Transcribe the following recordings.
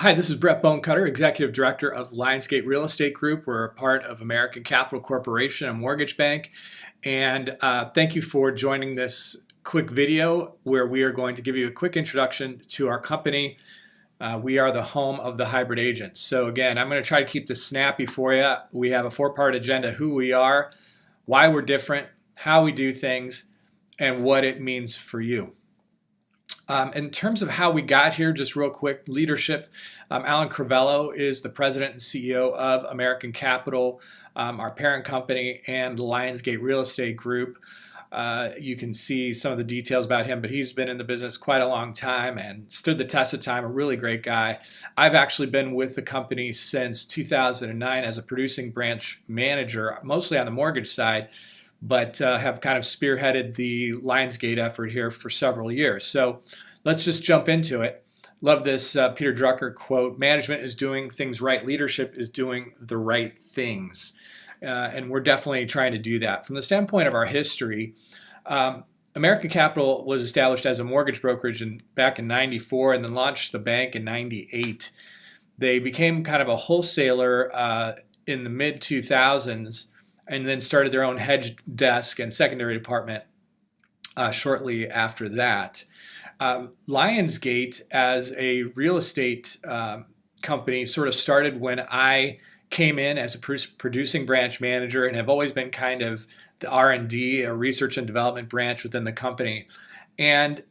Hi, this is Brett Bonecutter, Executive Director of Lionsgate Real Estate Group. We're a part of American Capital Corporation, a mortgage bank. And thank you for joining this quick video where we are going to give you a quick introduction to our company. We are the home of the hybrid agent. So again, I'm going to try to keep this snappy for you. We have a four-part agenda: who we are, why we're different, how we do things, and what it means for you. In terms of how we got here, just real quick, leadership. Alan Crivello is the president and CEO of American Capital, our parent company, and the Lionsgate Real Estate Group. You can see some of the details about him, but he's been in the business quite a long time and stood the test of time, a really great guy. I've actually been with the company since 2009 as a producing branch manager, mostly on the mortgage side, but have kind of spearheaded the Lionsgate effort here for several years. So let's just jump into it. Love this Peter Drucker quote: "Management is doing things right, leadership is doing the right things." And we're definitely trying to do that. From the standpoint of our history, American Capital was established as a mortgage brokerage back in '94 and then launched the bank in '98. They became kind of a wholesaler in the mid-2000s, and then started their own hedge desk and secondary department shortly after that. Lionsgate, as a real estate company, sort of started when I came in as a producing branch manager, and have always been kind of the R&D, a research and development branch within the company. And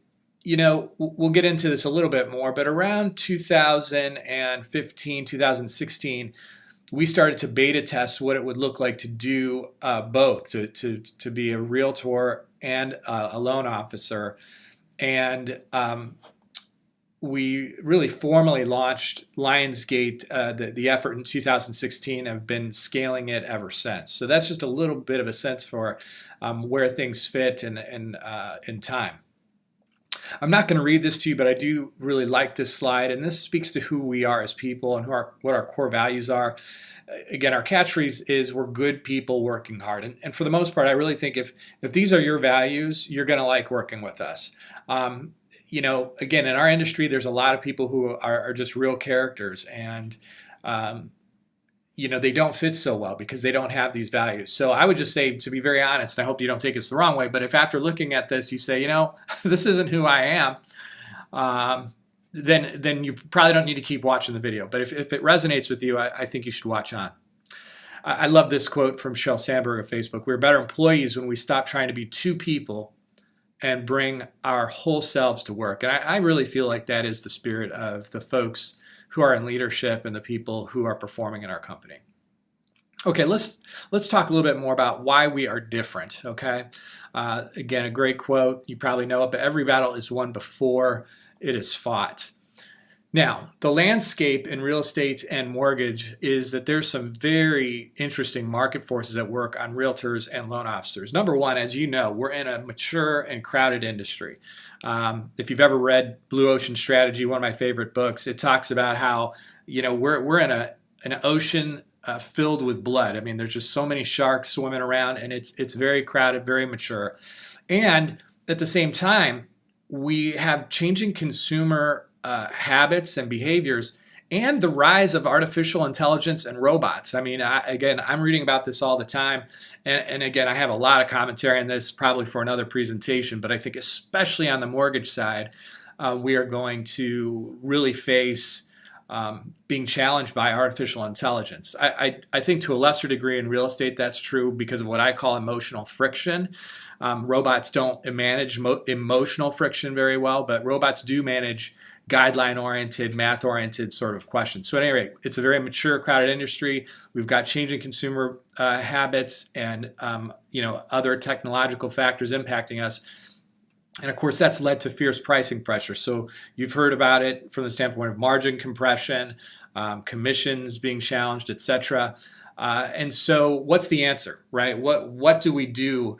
we'll get into this a little bit more, but around 2015, 2016, we started to beta test what it would look like to do both, to be a realtor and a loan officer. And we really formally launched Lionsgate, the effort in 2016, have been scaling it ever since. So that's just a little bit of a sense for where things fit in time. I'm not going to read this to you, but I do really like this slide, and this speaks to who we are as people and what our core values are. Again, our catchphrase is "we're good people working hard," and for the most part, I really think if these are your values, you're going to like working with us. Again, in our industry, there's a lot of people who are just real characters, and they don't fit so well because they don't have these values. So I would just say, to be very honest, and I hope you don't take us the wrong way, but if after looking at this you say, this isn't who I am, then you probably don't need to keep watching the video. But if it resonates with you, I think you should watch on. I love this quote from Sheryl Sandberg of Facebook: "We're better employees when we stop trying to be two people and bring our whole selves to work." And I really feel like that is the spirit of the folks who are in leadership and the people who are performing in our company. Okay, let's talk a little bit more about why we are different. Okay, again, a great quote. You probably know it, but every battle is won before it is fought. Now, the landscape in real estate and mortgage is that there's some very interesting market forces at work on realtors and loan officers. Number one, as you know, we're in a mature and crowded industry. If you've ever read Blue Ocean Strategy, one of my favorite books, it talks about how we're in an ocean filled with blood. I mean, there's just so many sharks swimming around, and it's very crowded, very mature. And at the same time, we have changing consumer habits and behaviors, and the rise of artificial intelligence and robots. I mean, I'm reading about this all the time, and again, I have a lot of commentary on this, probably for another presentation, but I think especially on the mortgage side, we are going to really face being challenged by artificial intelligence. I think to a lesser degree in real estate that's true because of what I call emotional friction. Robots don't manage emotional friction very well, but robots do manage guideline-oriented, math-oriented sort of questions. So at any rate, it's a very mature, crowded industry. We've got changing consumer habits and other technological factors impacting us. And of course, that's led to fierce pricing pressure. So you've heard about it from the standpoint of margin compression, commissions being challenged, etc. And so what's the answer, right? What do we do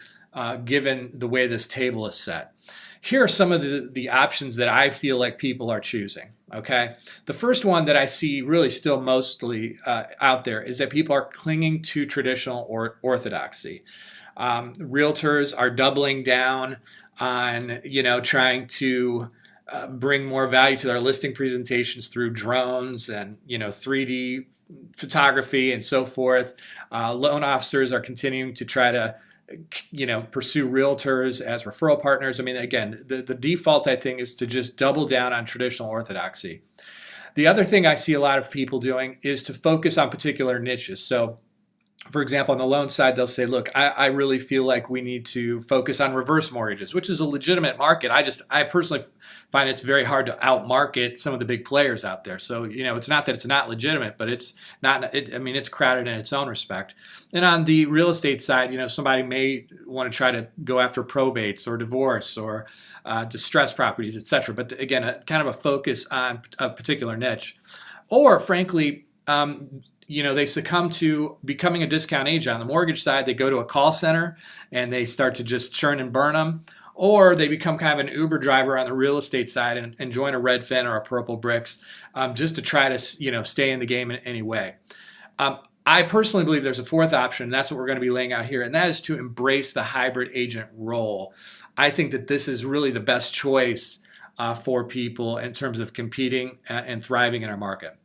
given the way this table is set? Here are some of the options that I feel like people are choosing, okay? The first one that I see really still mostly out there is that people are clinging to traditional orthodoxy. Realtors are doubling down on, trying to bring more value to their listing presentations through drones and 3D photography and so forth. Loan officers are continuing to try to pursue realtors as referral partners. I mean, again, the default, I think, is to just double down on traditional orthodoxy. The other thing I see a lot of people doing is to focus on particular niches. So, for example, on the loan side, they'll say, look, I really feel like we need to focus on reverse mortgages, which is a legitimate market. I personally find it's very hard to outmarket some of the big players out there. So, it's not that it's not legitimate, but it's not, it's crowded in its own respect. And on the real estate side, somebody may want to try to go after probates or divorce or distressed properties, et cetera. But again, kind of a focus on a particular niche. Or frankly, they succumb to becoming a discount agent. On the mortgage side, they go to a call center and they start to just churn and burn them. Or they become kind of an Uber driver on the real estate side and join a Redfin or a Purple Bricks just to try to stay in the game in any way. I personally believe there's a fourth option, and that's what we're going to be laying out here, and that is to embrace the hybrid agent role. I think that this is really the best choice for people in terms of competing and thriving in our market.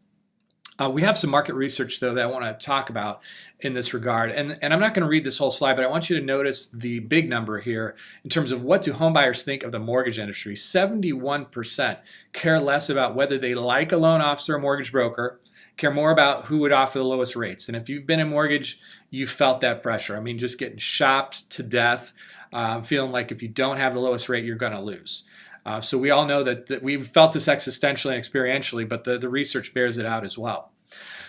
We have some market research, though, that I want to talk about in this regard. And I'm not going to read this whole slide, but I want you to notice the big number here in terms of what do homebuyers think of the mortgage industry. 71% care less about whether they like a loan officer or mortgage broker, care more about who would offer the lowest rates. And if you've been in mortgage, you felt that pressure. I mean, just getting shopped to death, feeling like if you don't have the lowest rate, you're going to lose. So we all know that we've felt this existentially and experientially, but the research bears it out as well.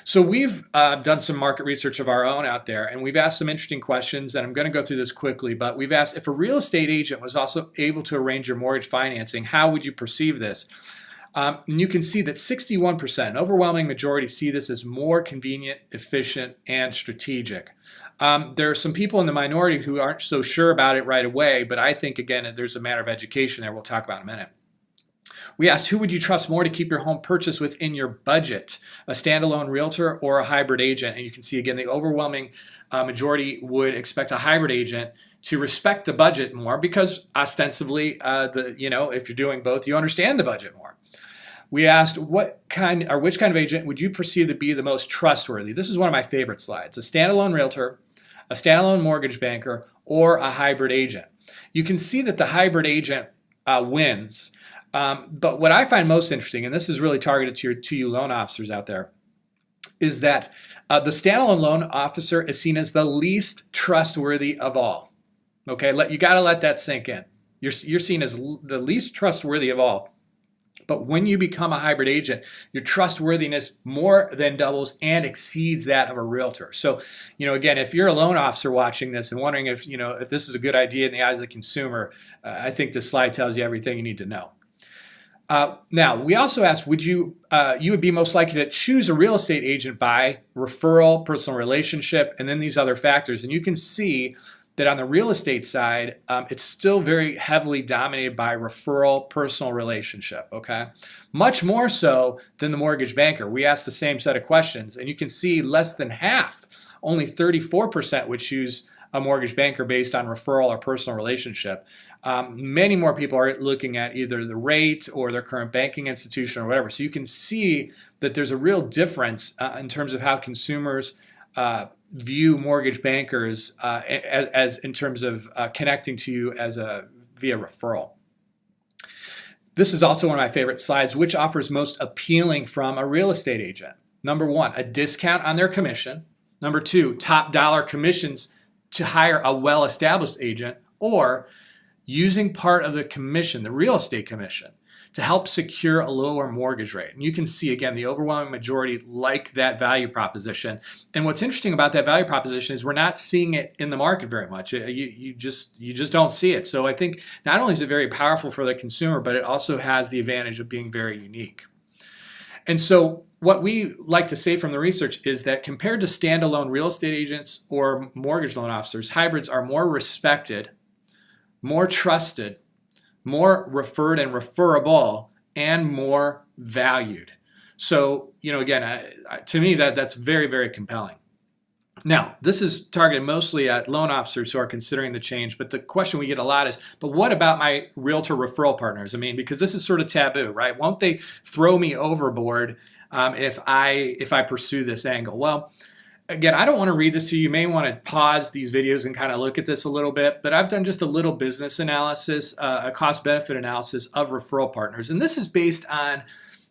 So we've done some market research of our own out there, and we've asked some interesting questions, and I'm going to go through this quickly, but we've asked if a real estate agent was also able to arrange your mortgage financing, how would you perceive this? And you can see that 61%, an overwhelming majority, see this as more convenient, efficient, and strategic. There are some people in the minority who aren't so sure about it right away, but I think, again, there's a matter of education there we'll talk about in a minute. We asked, who would you trust more to keep your home purchased within your budget, a standalone realtor or a hybrid agent? And you can see, again, the overwhelming majority would expect a hybrid agent to respect the budget more because ostensibly, if you're doing both, you understand the budget more. We asked which kind of agent would you perceive to be the most trustworthy? This is one of my favorite slides. A standalone realtor, a standalone mortgage banker, or a hybrid agent. You can see that the hybrid agent wins. But what I find most interesting, and this is really targeted to you loan officers out there, is that the standalone loan officer is seen as the least trustworthy of all. Okay, you got to let that sink in. You're seen as the least trustworthy of all. But when you become a hybrid agent, your trustworthiness more than doubles and exceeds that of a realtor. So, again, if you're a loan officer watching this and wondering if this is a good idea in the eyes of the consumer, I think this slide tells you everything you need to know. Now, we also asked, would you would be most likely to choose a real estate agent by referral, personal relationship, and then these other factors. And you can see that on the real estate side, it's still very heavily dominated by referral, personal relationship, okay? Much more so than the mortgage banker. We asked the same set of questions, and you can see less than half, only 34% would choose a mortgage banker based on referral or personal relationship. Many more people are looking at either the rate or their current banking institution or whatever. So you can see that there's a real difference in terms of how consumers view mortgage bankers as in terms of connecting to you via referral. This is also one of my favorite slides. Which offers most appealing from a real estate agent? Number one, a discount on their commission. Number two, top dollar commissions to hire a well-established agent, or using part of the commission, the real estate commission, to help secure a lower mortgage rate. And you can see, again, the overwhelming majority like that value proposition. And what's interesting about that value proposition is we're not seeing it in the market very much. You just don't see it. So I think not only is it very powerful for the consumer, but it also has the advantage of being very unique. And so what we like to say from the research is that compared to standalone real estate agents or mortgage loan officers, hybrids are more respected, more trusted, more referred and referable, and more valued. So, again, to me, that's very, very compelling. Now, this is targeted mostly at loan officers who are considering the change, but the question we get a lot is, but what about my realtor referral partners? I mean, because this is sort of taboo, right? Won't they throw me overboard if I pursue this angle? Well, again, I don't want to read this to you. You may want to pause these videos and kind of look at this a little bit, but I've done just a little business analysis, a cost-benefit analysis of referral partners, and this is based on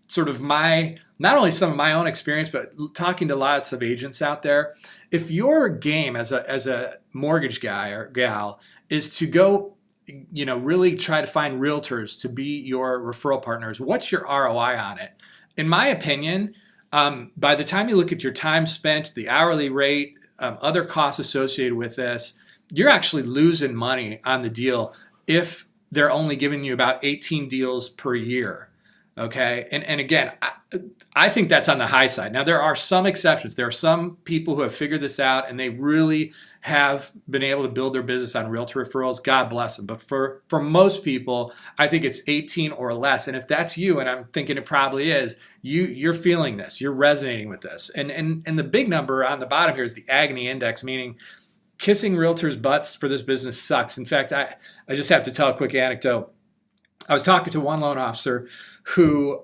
sort of not only some of my own experience, but talking to lots of agents out there. If your game as a mortgage guy or gal is to go, really try to find realtors to be your referral partners, what's your ROI on it? In my opinion, by the time you look at your time spent, the hourly rate, other costs associated with this, you're actually losing money on the deal if they're only giving you about 18 deals per year. Okay. And again, I think that's on the high side. Now, there are some exceptions. There are some people who have figured this out and they really have been able to build their business on realtor referrals. God bless them. But for most people, I think it's 18 or less. And if that's you, and I'm thinking it probably is, you're feeling this, you're resonating with this. And the big number on the bottom here is the agony index, meaning kissing realtors' butts for this business sucks. In fact, I just have to tell a quick anecdote. I was talking to one loan officer who,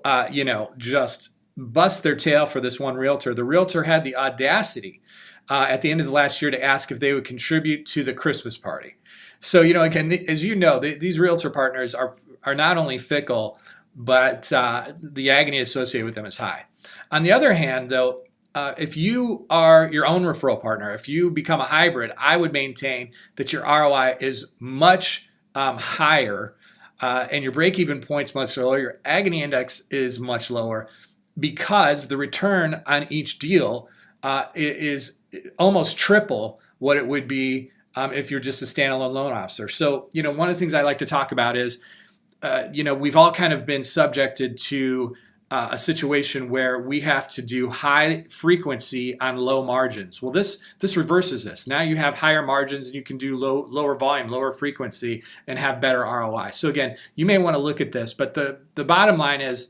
just bust their tail for this one realtor. The realtor had the audacity at the end of the last year to ask if they would contribute to the Christmas party. So, again, as you know, these realtor partners are not only fickle, but the agony associated with them is high. On the other hand, though, if you are your own referral partner, if you become a hybrid, I would maintain that your ROI is much higher and your break-even point's much lower, your agony index is much lower because the return on each deal is almost triple what it would be if you're just a standalone loan officer. So, one of the things I like to talk about is, we've all kind of been subjected to a situation where we have to do high frequency on low margins. Well, this reverses this. Now you have higher margins and you can do lower volume, lower frequency, and have better ROI. So again, you may want to look at this, but the bottom line is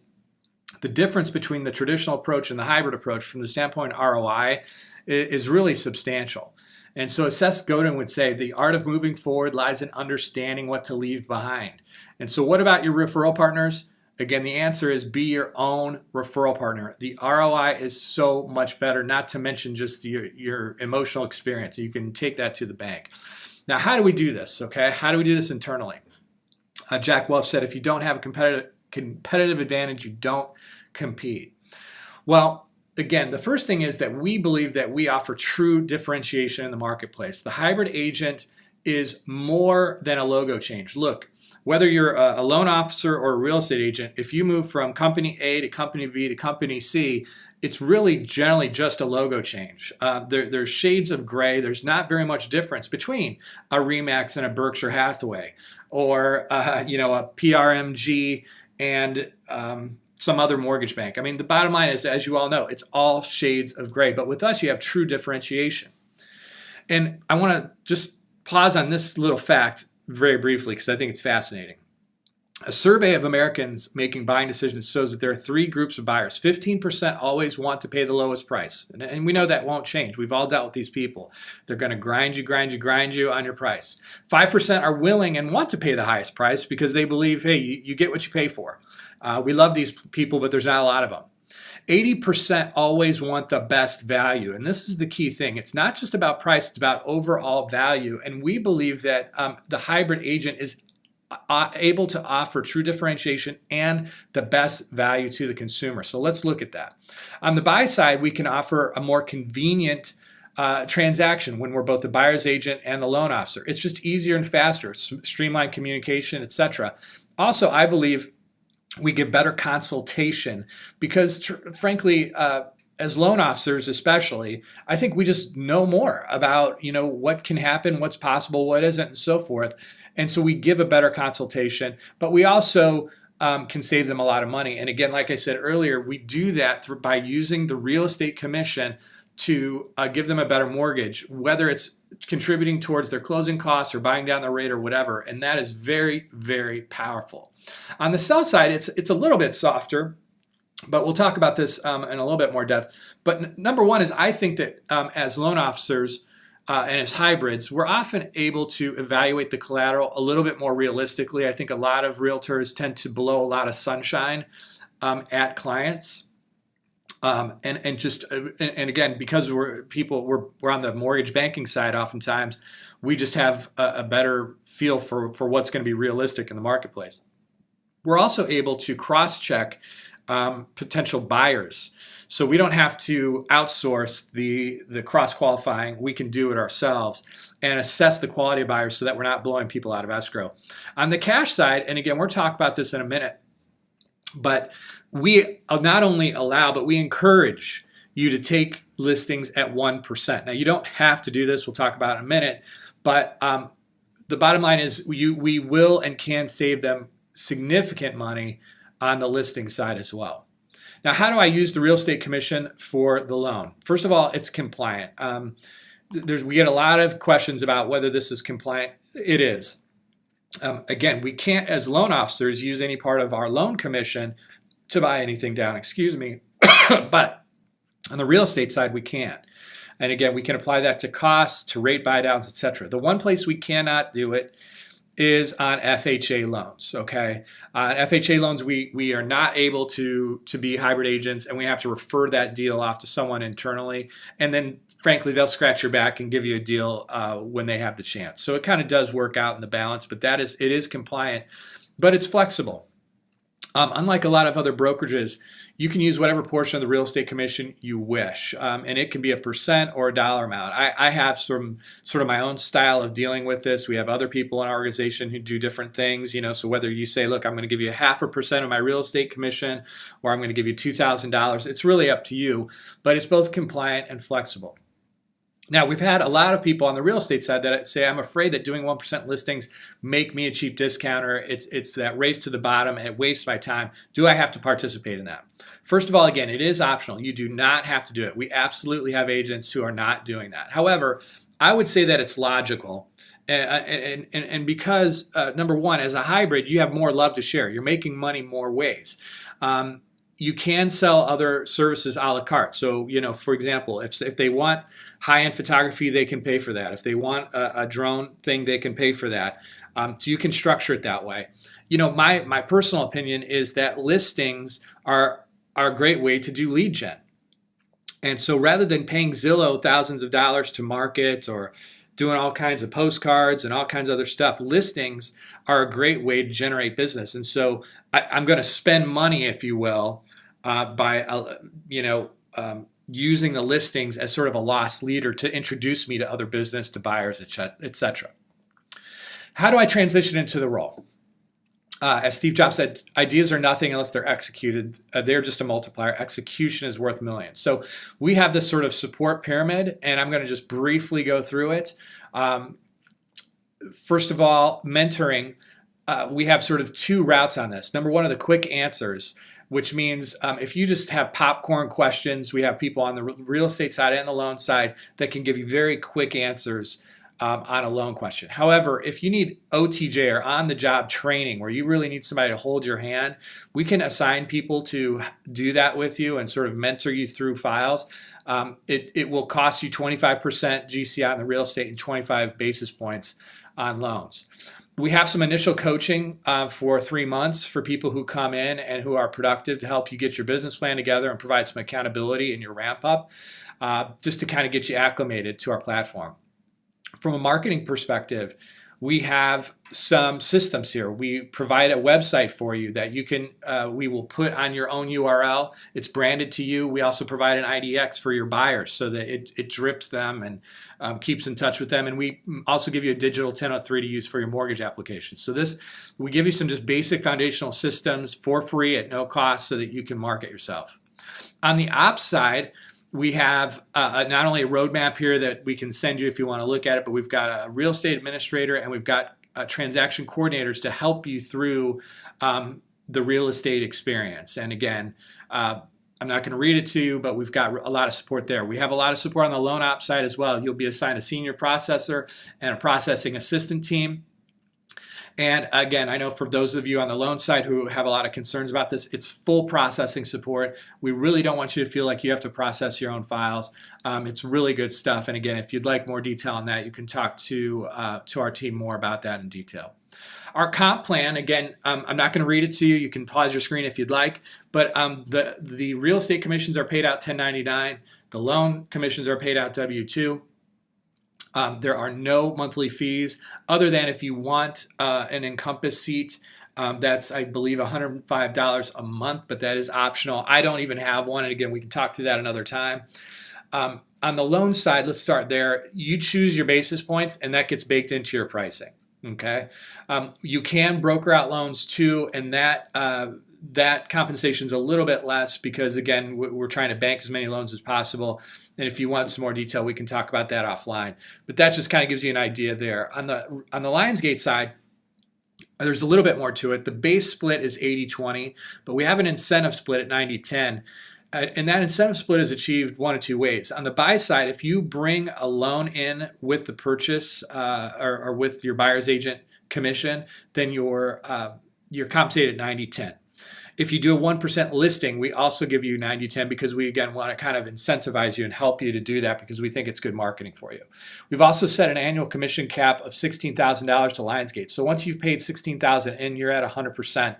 the difference between the traditional approach and the hybrid approach from the standpoint of ROI is really substantial. And so as Seth Godin would say, the art of moving forward lies in understanding what to leave behind. And so what about your referral partners? Again, the answer is be your own referral partner. The ROI is so much better, not to mention just your emotional experience. You can take that to the bank. Now, how do we do this? Okay, how do we do this internally? Jack Welch said, if you don't have a competitive advantage, you don't compete. Well, again, the first thing is that we believe that we offer true differentiation in the marketplace. The hybrid agent is more than a logo change. Look, whether you're a loan officer or a real estate agent, if you move from company A to company B to company C, it's really generally just a logo change. There's shades of gray. There's not very much difference between a Remax and a Berkshire Hathaway, or a PRMG and some other mortgage bank. I mean, the bottom line is, as you all know, it's all shades of gray. But with us, you have true differentiation. And I want to just pause on this little fact very briefly because I think it's fascinating. A survey of Americans making buying decisions shows that there are three groups of buyers. 15% always want to pay the lowest price. And we know that won't change. We've all dealt with these people. They're going to grind you on your price. 5% are willing and want to pay the highest price because they believe, hey, you get what you pay for. We love these people, but there's not a lot of them. 80% always want the best value. And this is the key thing. It's not just about price, it's about overall value. And we believe that the hybrid agent is able to offer true differentiation and the best value to the consumer. So let's look at that. On the buy side, we can offer a more convenient transaction when we're both the buyer's agent and the loan officer. It's just easier and faster, streamlined communication, etc. Also, I believe we give better consultation because, frankly, as loan officers especially, I think we just know more about, what can happen, what's possible, what isn't, and so forth. And so we give a better consultation, but we also can save them a lot of money. And again, like I said earlier, we do that by using the real estate commission to give them a better mortgage, whether it's contributing towards their closing costs or buying down the rate or whatever. And that is very, very powerful. On the sell side, it's a little bit softer. But we'll talk about this in a little bit more depth. But number one is I think that as loan officers and as hybrids, we're often able to evaluate the collateral a little bit more realistically. I think a lot of realtors tend to blow a lot of sunshine at clients. And again, because we're on the mortgage banking side, oftentimes we just have a better feel for what's going to be realistic in the marketplace. We're also able to cross-check potential buyers, so we don't have to outsource the cross-qualifying. We can do it ourselves and assess the quality of buyers so that we're not blowing people out of escrow. On the cash side, and again, we'll talk about this in a minute, but we not only allow, but we encourage you to take listings at 1%. Now, you don't have to do this. We'll talk about it in a minute. But the bottom line is we will and can save them significant money on the listing side as well. Now, how do I use the real estate commission for the loan? First of all, it's compliant. We get a lot of questions about whether this is compliant. It is. Again, we can't, as loan officers, use any part of our loan commission to buy anything down, but on the real estate side, we can. And again, we can apply that to costs, to rate buy downs, etc. The one place we cannot do it is on FHA loans, okay? On FHA loans, we are not able to be hybrid agents, and we have to refer that deal off to someone internally. And then, frankly, they'll scratch your back and give you a deal when they have the chance. So it kind of does work out in the balance, but it is compliant, but it's flexible. Unlike a lot of other brokerages, you can use whatever portion of the real estate commission you wish, and it can be a percent or a dollar amount. I have some sort of my own style of dealing with this. We have other people in our organization who do different things, so whether you say, look, I'm going to give you 0.5% of my real estate commission, or I'm going to give you $2,000, it's really up to you, but it's both compliant and flexible. Now, we've had a lot of people on the real estate side that say, I'm afraid that doing 1% listings make me a cheap discounter. It's that race to the bottom and it wastes my time. Do I have to participate in that? First of all, again, it is optional. You do not have to do it. We absolutely have agents who are not doing that. However, I would say that it's logical. And because, number one, as a hybrid, you have more love to share. You're making money more ways. You can sell other services a la carte. So, for example, if they want high-end photography, they can pay for that. If they want a drone thing, they can pay for that. So you can structure it that way. My personal opinion is that listings are a great way to do lead gen. And so rather than paying Zillow thousands of dollars to market or doing all kinds of postcards and all kinds of other stuff, listings are a great way to generate business. And so I'm going to spend money, if you will, by using the listings as sort of a lost leader to introduce me to other business, to buyers, etc. How do I transition into the role? As Steve Jobs said, ideas are nothing unless they're executed. They're just a multiplier. Execution is worth millions. So we have this sort of support pyramid, and I'm going to just briefly go through it. First of all, mentoring. We have sort of two routes on this. Number one are the quick answers, which means if you just have popcorn questions, we have people on the real estate side and the loan side that can give you very quick answers on a loan question. However, if you need OTJ or on-the-job training where you really need somebody to hold your hand, we can assign people to do that with you and sort of mentor you through files. It will cost you 25% GCI on the real estate and 25 basis points on loans. We have some initial coaching for 3 months for people who come in and who are productive to help you get your business plan together and provide some accountability in your ramp up, just to kind of get you acclimated to our platform. From a marketing perspective, we have some systems here. We provide a website for you that you can, we will put on your own URL. It's branded to you. We also provide an IDX for your buyers so that it drips them and keeps in touch with them. And we also give you a digital 1003 to use for your mortgage application. So we give you some just basic foundational systems for free at no cost so that you can market yourself. On the ops side, we have not only a roadmap here that we can send you if you want to look at it, but we've got a real estate administrator and we've got transaction coordinators to help you through the real estate experience. And again, I'm not going to read it to you, but we've got a lot of support there. We have a lot of support on the loan ops side as well. You'll be assigned a senior processor and a processing assistant team. And again, I know for those of you on the loan side who have a lot of concerns about this, it's full processing support. We really don't want you to feel like you have to process your own files. It's really good stuff. And again, if you'd like more detail on that, you can talk to our team more about that in detail. Our comp plan, again, I'm not going to read it to you. You can pause your screen if you'd like. But the real estate commissions are paid out 1099. The loan commissions are paid out W-2. There are no monthly fees other than if you want an Encompass seat. That's, I believe, $105 a month, but that is optional. I don't even have one. And again, we can talk to that another time. On the loan side, let's start there. You choose your basis points, and that gets baked into your pricing. Okay. You can broker out loans too, and that compensation is a little bit less because, again, we're trying to bank as many loans as possible. And if you want some more detail, we can talk about that offline. But that just kind of gives you an idea there. On the Lionsgate side, there's a little bit more to it. The base split is 80-20, but we have an incentive split at 90-10. And that incentive split is achieved one of two ways. On the buy side, if you bring a loan in with the purchase or with your buyer's agent commission, then you're compensated at 90-10. If you do a 1% listing, we also give you 90-10 because we, again, want to kind of incentivize you and help you to do that because we think it's good marketing for you. We've also set an annual commission cap of $16,000 to Lionsgate. So once you've paid $16,000 and you're at 100%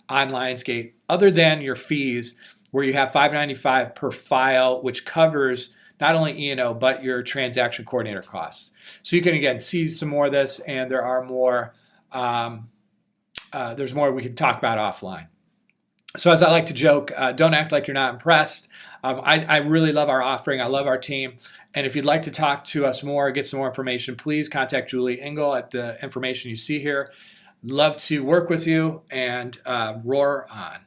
on Lionsgate, other than your fees, where you have $595 per file, which covers not only E&O, but your transaction coordinator costs. So you can, again, see some more of this, and there are more. There's more we can talk about offline. So as I like to joke, don't act like you're not impressed. I really love our offering. I love our team. And if you'd like to talk to us more, get some more information, please contact Julie Engel at the information you see here. Love to work with you, and roar on.